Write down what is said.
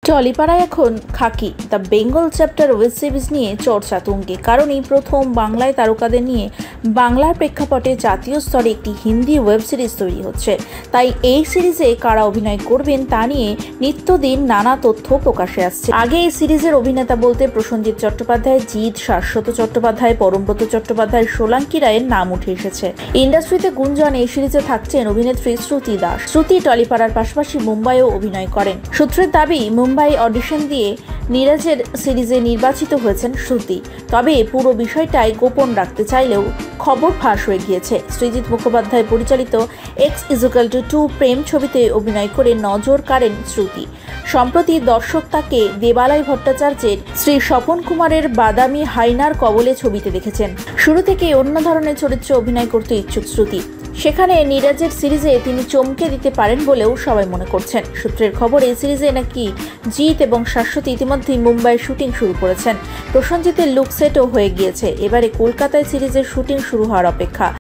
টলিপাড়ায় এখন Khakee the Bengal chapter web series নিয়ে চর্চা তুঙ্গে। কারণ এই প্রথম বাংলায় তারকাদের নিয়ে বাংলার প্রেক্ষাপটে জাতীয় স্তরে একটি হিন্দি ওয়েব সিরিজ তৈরি হচ্ছে। তাই এই সিরিজে কারা অভিনয় করবেন তা নিয়ে নিত্যদিন নানা তথ্য প্রকাশে আসছে। আগে এই সিরিজের অভিনেতা বলতে প্রসেনজিৎ চট্টোপাধ্যায়, জিৎ, শাশ্বত চট্টোপাধ্যায়, পরমব্রত চট্টোপাধ্যায়, সোলাঙ্কি রায়ের নাম উঠে এসেছে। ইন্ডাস্ট্রিতে গুঞ্জন এই সিরিজে থাকছেন অভিনেত্রী শ্রুতি দাস। শ্রুতি টলিপাড়ার পাশাপাশি মুম্বাইও অভিনয় করেন। সূত্রের দাবি, মুম্বাই অডিশন দিয়ে নীরাজের সিরিজে নির্বাচিত হয়েছেন শ্রুতি। তবে পুরো বিষয়টাই গোপন রাখতে চাইলেও খবর ফাঁস হয়ে গিয়েছে। সৃজিত মুখোপাধ্যায় পরিচালিত X=2 প্রেম ছবিতে অভিনয় করে নজর কাড়েন শ্রুতি। সম্প্রতি দর্শক তাকে দেবালয় ভট্টাচার্যের শ্রী স্বপন কুমারের বাদামি হাইনার কবলে ছবিতে দেখেছেন। শুরু থেকে অন্য ধরনের চরিত্রে অভিনয় করতে ইচ্ছুক শ্রুতি। সেখানে নীরাজের সিরিজে তিনি চমকে দিতে পারেন বলেও সবাই মনে করছেন। সূত্রের খবর, এই সিরিজে নাকি জিৎ এবং শাশ্বত ইতিমধ্যেই মুম্বাইয়ে শুটিং শুরু করেছেন। প্রসেনজিতের লুক সেটও হয়ে গিয়েছে। এবারে কলকাতায় সিরিজের শুটিং শুরু হওয়ার অপেক্ষা।